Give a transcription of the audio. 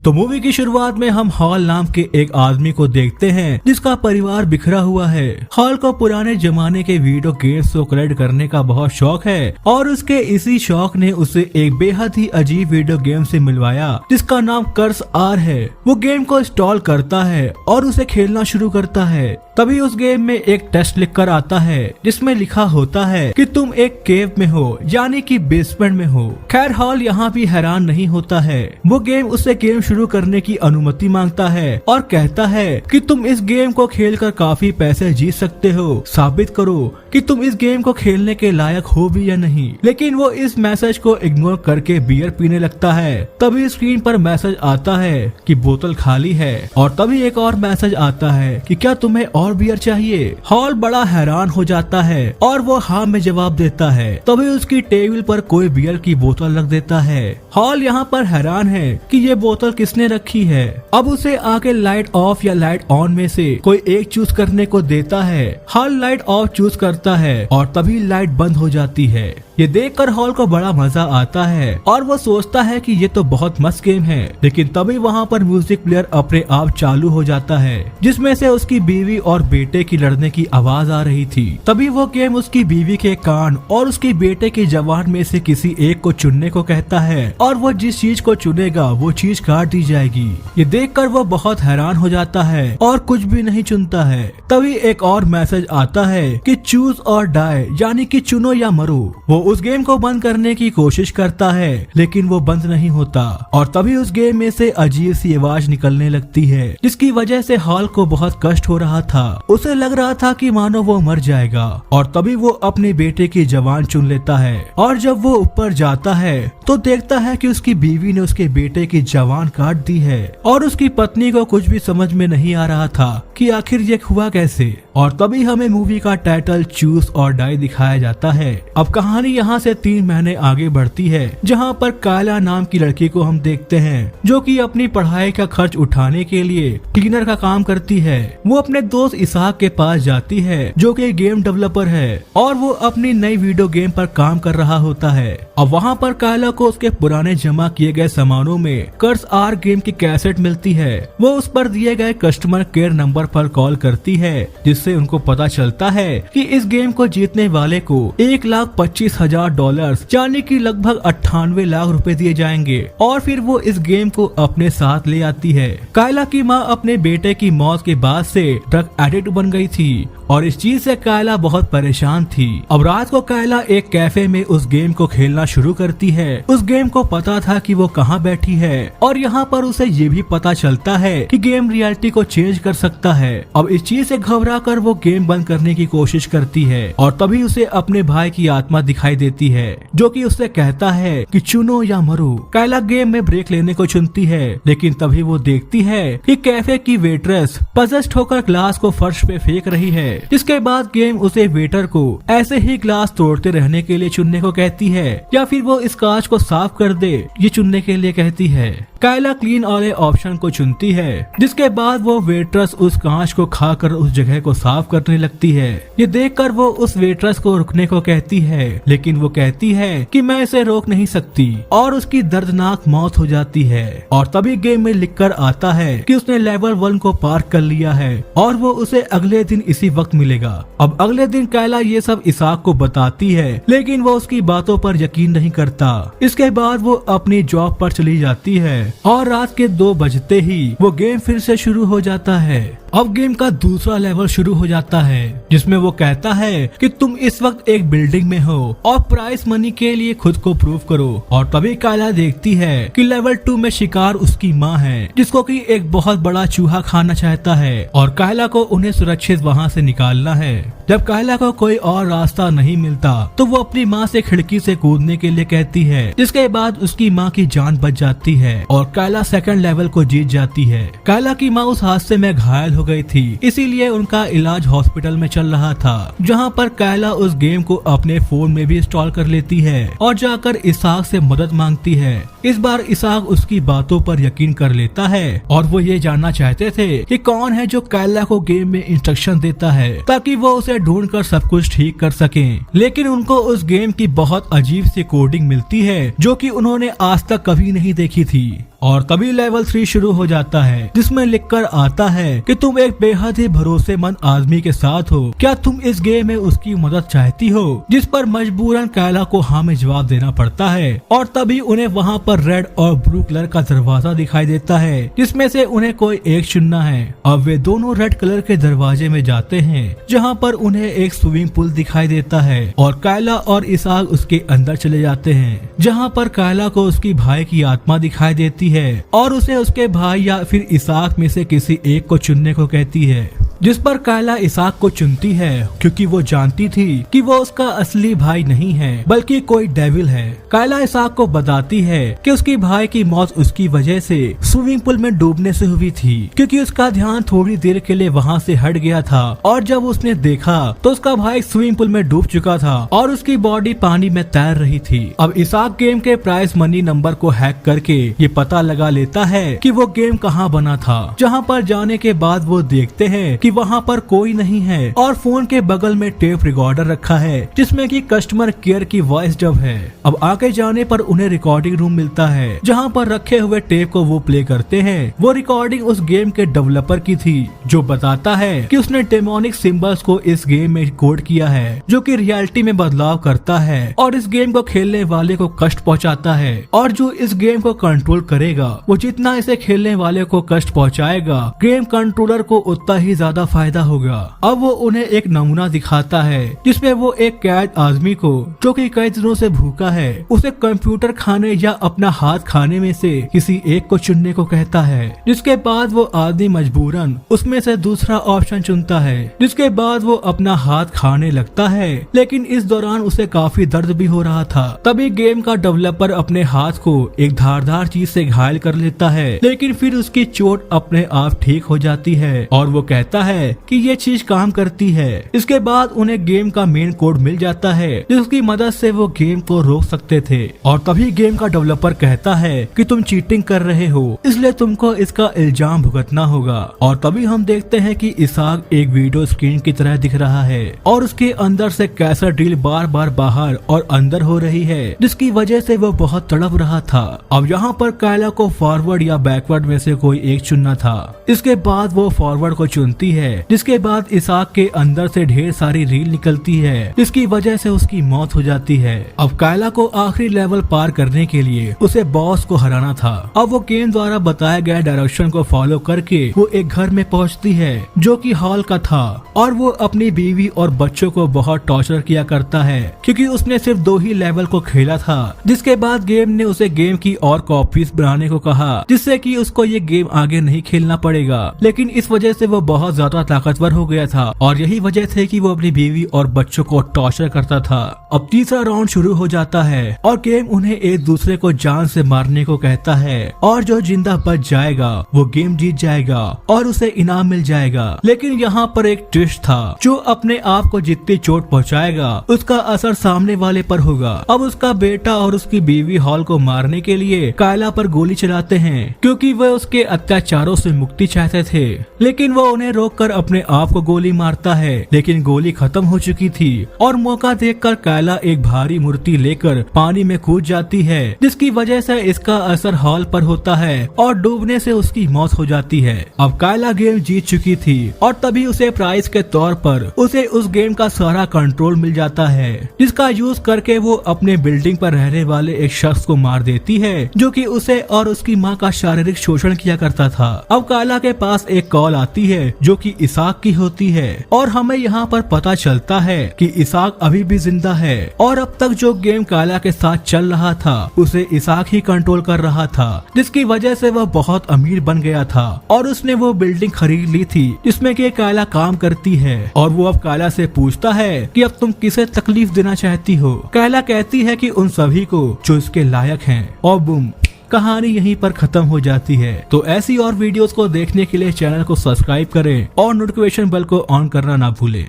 तो मूवी की शुरुआत में हम हॉल नाम के एक आदमी को देखते हैं जिसका परिवार बिखरा हुआ है। हॉल को पुराने जमाने के वीडियो गेम्स को कलेक्ट करने का बहुत शौक है और उसके इसी शौक ने उसे एक बेहद ही अजीब वीडियो गेम से मिलवाया जिसका नाम कर्स आर है। वो गेम को इंस्टॉल करता है और उसे खेलना शुरू करता है। तभी उस गेम में एक टेस्ट लिखकर आता है जिसमें लिखा होता है कि तुम एक केव में हो, यानी कि बेसमेंट में हो। खैर हॉल यहाँ भी हैरान नहीं होता है। वो गेम उससे गेम शुरू करने की अनुमति मांगता है और कहता है कि तुम इस गेम को खेलकर काफी पैसे जीत सकते हो, साबित करो कि तुम इस गेम को खेलने के लायक हो भी या नहीं। लेकिन वो इस मैसेज को इग्नोर करके बियर पीने लगता है। तभी स्क्रीन पर मैसेज आता है कि बोतल खाली है और तभी एक और मैसेज आता है कि क्या तुम्हें और बियर चाहिए। हॉल बड़ा हैरान हो जाता है और वो हाँ में जवाब देता है। तभी उसकी टेबल पर कोई बियर की बोतल रख देता है। हॉल यहाँ पर हैरान है कि ये बोतल किसने रखी है। अब उसे आके लाइट ऑफ या लाइट ऑन में से कोई एक चूज करने को देता है। हॉल लाइट ऑफ चूज करता है और तभी लाइट बंद हो जाती है। ये देखकर हॉल को बड़ा मजा आता है और वो सोचता है कि ये तो बहुत मस्त गेम है। लेकिन तभी वहाँ पर म्यूजिक प्लेयर अपने आप चालू हो जाता है जिसमें से उसकी बीवी और बेटे की लड़ने की आवाज आ रही थी। तभी वो गेम उसकी बीवी के कान और उसकी बेटे की जबान में से किसी एक को चुनने को कहता है और वो जिस चीज को चुनेगा वो चीज काट दी जाएगी। ये देखकर वो बहुत हैरान हो जाता है और कुछ भी नहीं चुनता है। तभी एक और मैसेज आता है कि चूज और डाई, यानी कि चुनो या मरो। वो उस गेम को बंद करने की कोशिश करता है लेकिन वो बंद नहीं होता और तभी उस गेम में से अजीब सी आवाज निकलने लगती है जिसकी वजह से हॉल को बहुत कष्ट हो रहा था। उसे लग रहा था कि मानो वो मर जाएगा और तभी वो अपने बेटे की जबान चुन लेता है और जब वो ऊपर जाता है तो देखता है कि उसकी बीवी ने उसके बेटे की जबान काट दी है और उसकी पत्नी को कुछ भी समझ में नहीं आ रहा था कि आखिर ये हुआ कैसे। और तभी हमें मूवी का टाइटल चूज और डाई दिखाया जाता है। अब कहानी यहाँ से 3 महीने आगे बढ़ती है जहाँ पर कायला नाम की लड़की को हम देखते हैं जो कि अपनी पढ़ाई का खर्च उठाने के लिए क्लीनर का काम करती है। वो अपने दोस्त इसाक के पास जाती है जो कि गेम डेवलपर है और वो अपनी नई वीडियो गेम पर काम कर रहा होता है। अब वहाँ पर कायला को उसके पुराने जमा किए गए सामानों में कर्स आर गेम की कैसेट मिलती है। वो उस पर दिए गए कस्टमर केयर नंबर पर कॉल करती है जिससे उनको पता चलता है कि इस गेम को जीतने वाले को $1,25,000 यानी कि लगभग 98 लाख रुपए दिए जाएंगे और फिर वो इस गेम को अपने साथ ले आती है। कायला की माँ अपने बेटे की मौत के बाद से ड्रग एडिक्ट बन गई थी और इस चीज से कायला बहुत परेशान थी। अब रात को कायला एक कैफे में उस गेम को खेलना शुरू करती है। उस गेम को पता था कि वो कहाँ बैठी है और यहाँ पर उसे ये भी पता चलता है कि गेम रियलिटी को चेंज कर सकता है। अब इस चीज से घबरा कर वो गेम बंद करने की कोशिश करती है और तभी उसे अपने भाई की आत्मा दिखाई देती है जो कि उससे कहता है कि चुनो या मरो। कायला गेम में ब्रेक लेने को चुनती है लेकिन तभी वो देखती है कि कैफे की वेट्रेस पजेस्ड होकर ग्लास को फर्श पे फेंक रही है। जिसके बाद गेम उसे वेटर को ऐसे ही ग्लास तोड़ते रहने के लिए चुनने को कहती है या फिर वो इस कांच को साफ कर दे ये चुनने के लिए कहती है। कायला क्लीन वाले ऑप्शन को चुनती है जिसके बाद वो वेट्रेस उस कांच को खाकर उस जगह को साफ करने लगती है। ये देखकर वो उस वेट्रेस को रुकने को कहती है लेकिन वो कहती है कि मैं इसे रोक नहीं सकती और उसकी दर्दनाक मौत हो जाती है। और तभी गेम में लिखकर आता है कि उसने लेवल 1 को पार कर लिया है और वो उसे अगले दिन इसी वक्त मिलेगा। अब अगले दिन कायला ये सब इसाक को बताती है लेकिन वो उसकी बातों पर यकीन नहीं करता। इसके बाद वो अपनी जॉब पर चली जाती है और रात के 2 बजते ही वो गेम फिर से शुरू हो जाता है। अब गेम का दूसरा लेवल शुरू हो जाता है जिसमें वो कहता है कि तुम इस वक्त एक बिल्डिंग में हो और प्राइस मनी के लिए खुद को प्रूव करो। और तभी कायला देखती है कि लेवल 2 में शिकार उसकी माँ है जिसको कि एक बहुत बड़ा चूहा खाना चाहता है और कायला को उन्हें सुरक्षित वहाँ से निकालना है। जब कायला को कोई और रास्ता नहीं मिलता तो वो अपनी माँ से खिड़की से कूदने के लिए कहती है जिसके बाद उसकी माँ की जान बच जाती है और कायला सेकंड लेवल को जीत जाती है। कायला की माँ उस हादसे में घायल हो गई थी इसीलिए उनका इलाज हॉस्पिटल में चल रहा था जहाँ पर कायला उस गेम को अपने फोन में भी इंस्टॉल कर लेती है और जाकर इसाक से मदद मांगती है। इस बार इसाक उसकी बातों पर यकीन कर लेता है और वो ये जानना चाहते थे कि कौन है जो कायला को गेम में इंस्ट्रक्शन देता है ताकि वो उसे ढूंढकर सब कुछ ठीक कर सकें। लेकिन उनको उस गेम की बहुत अजीब सी कोडिंग मिलती है जो कि उन्होंने आज तक कभी नहीं देखी थी। और तभी लेवल 3 शुरू हो जाता है, जिसमें लिखकर आता है कि तुम एक बेहद ही भरोसेमंद आदमी के साथ हो, क्या तुम इस गेम में उसकी मदद चाहती हो? जिस पर मजबूरन कायला को हाँ में जवाब देना पड़ता है। और तभी उन्हें वहाँ पर रेड और ब्लू कलर का दरवाजा दिखाई देता है, जिसमें से उन्हें कोई एक चुनना है। अब वे दोनों रेड कलर के दरवाजे में जाते हैं, जहाँ पर उन्हें एक स्विमिंग पूल दिखाई देता है और कायला और इसाक उसके अंदर चले जाते हैं, जहाँ पर कायला को उसकी भाई की आत्मा दिखाई देती है और उसे उसके भाई या फिर इसाक में से किसी एक को चुनने को कहती है, जिस पर कायला इसाक को चुनती है क्योंकि वो जानती थी कि वो उसका असली भाई नहीं है बल्कि कोई डेविल है। कायला इसाक को बताती है कि उसकी भाई की मौत उसकी वजह से स्विमिंग पूल में डूबने से हुई थी, क्योंकि उसका ध्यान थोड़ी देर के लिए वहाँ से हट गया था और जब उसने देखा तो उसका भाई स्विमिंग पूल में डूब चुका था और उसकी बॉडी पानी में तैर रही थी। अब इसाक गेम के प्राइज मनी नंबर को हैक करके ये पता लगा लेता है कि वो गेम कहाँ बना था, जहाँ पर जाने के बाद वो देखते हैं कि वहाँ पर कोई नहीं है और फोन के बगल में टेप रिकॉर्डर रखा है, जिसमें कि कस्टमर केयर की वॉइस डब है। अब आगे जाने पर उन्हें रिकॉर्डिंग रूम मिलता है, जहाँ पर रखे हुए टेप को वो प्ले करते हैं। वो रिकॉर्डिंग उस गेम के डेवलपर की थी, जो बताता है कि उसने डेमोनिक सिंबल्स को इस गेम में कोड किया है, जो कि रियलिटी में बदलाव करता है और इस गेम को खेलने वाले को कष्ट पहुँचाता है। और जो इस गेम को कंट्रोल करेगा, वो जितना इसे खेलने वाले को कष्ट पहुँचाएगा, गेम कंट्रोलर को उतना ही ज्यादा फायदा होगा। अब वो उन्हें एक नमूना दिखाता है, जिसमें वो एक कैद आदमी को, जो कि कई दिनों से भूखा है, उसे कंप्यूटर खाने या अपना हाथ खाने में से किसी एक को चुनने को कहता है, जिसके बाद वो आदमी मजबूरन उसमें से दूसरा ऑप्शन चुनता है, जिसके बाद वो अपना हाथ खाने लगता है। लेकिन इस दौरान उसे काफी दर्द भी हो रहा था। तभी गेम का डेवलपर अपने हाथ को एक धारदार चीज से घायल कर लेता है, लेकिन फिर उसकी चोट अपने आप ठीक हो जाती है और वो कहता है कि ये चीज काम करती है। इसके बाद उन्हें गेम का मेन कोड मिल जाता है, जिसकी मदद से वो गेम को रोक सकते थे। और तभी गेम का डेवलपर कहता है कि तुम चीटिंग कर रहे हो, इसलिए तुमको इसका इल्जाम भुगतना होगा। और तभी हम देखते हैं कि इसाक एक वीडियो स्क्रीन की तरह दिख रहा है और उसके अंदर से कैसर ड्रिल बार बार बाहर और अंदर हो रही है, जिसकी वजह से वो बहुत तड़प रहा था। अब यहाँ पर कायला को फॉरवर्ड या बैकवर्ड में से कोई एक चुनना था। इसके बाद वो फॉरवर्ड को चुनती है, जिसके बाद इसाक के अंदर से ढेर सारी रील निकलती है, जिसकी वजह से उसकी मौत हो जाती है। अब कायला को आखिरी लेवल पार करने के लिए उसे बॉस को हराना था। अब वो गेम द्वारा बताया गया डायरेक्शन को फॉलो करके वो एक घर में पहुंचती है, जो कि हॉल का था, और वो अपनी बीवी और बच्चों को बहुत टॉर्चर किया करता है, क्योंकि उसने सिर्फ 2 ही लेवल को खेला था। जिसके बाद गेम ने उसे गेम की और कॉपीज बनाने को कहा, जिससे कि उसको ये गेम आगे नहीं खेलना पड़ेगा। लेकिन इस वजह से वो बहुत ज्यादा ताकतवर हो गया था और यही वजह थी कि वो अपनी बीवी और बच्चों को टॉर्चर करता था। अब तीसरा राउंड शुरू हो जाता है और गेम उन्हें एक दूसरे को जान से मारने को कहता है, और जो जिंदा बच जाएगा वो गेम जीत जाएगा और उसे इनाम मिल जाएगा। लेकिन यहाँ पर एक ट्विस्ट था, जो अपने आप को जितनी चोट पहुँचाएगा उसका असर सामने वाले पर होगा। अब उसका बेटा और उसकी बीवी हॉल को मारने के लिए कायला पर गोली चलाते हैं, क्योंकि वह उसके अत्याचारों से मुक्ति चाहते थे। लेकिन वो उन्हें रोककर अपने आप को गोली मारता है, लेकिन गोली खत्म हो चुकी थी और मौका देखकर कायला एक भारी मूर्ति लेकर पानी में कूद जाती है, जिसकी वजह से इसका असर हॉल पर होता है और डूबने से उसकी मौत हो जाती है। अब कायला गेम जीत चुकी थी और तभी उसे प्राइज के तौर पर उसे उस गेम का सारा कंट्रोल मिल जाता है, जिसका यूज करके वो अपने बिल्डिंग पर रहने वाले एक शख्स को मार देती है, जो कि उसे और उसकी माँ का शारीरिक शोषण किया करता था। अब कायला के पास एक कॉल आती है, जो कि इसाक की होती है, और हमें यहाँ पर पता चलता है कि इसाक अभी भी जिंदा है और अब तक जो गेम कायला के साथ चल रहा था उसे इसाक ही कंट्रोल कर रहा था, जिसकी वजह से वह बहुत अमीर बन गया था और उसने वो बिल्डिंग खरीद ली थी जिसमें कि कायला काम करती है। और वो अब कायला से पूछता है कि अब तुम किसे तकलीफ देना चाहती हो। कायला कहती है कि उन सभी को जो इसके लायक हैं, और बूम, कहानी यहीं पर खत्म हो जाती है। तो ऐसी और वीडियोस को देखने के लिए चैनल को सब्सक्राइब करें और नोटिफिकेशन बेल को ऑन करना ना भूलें।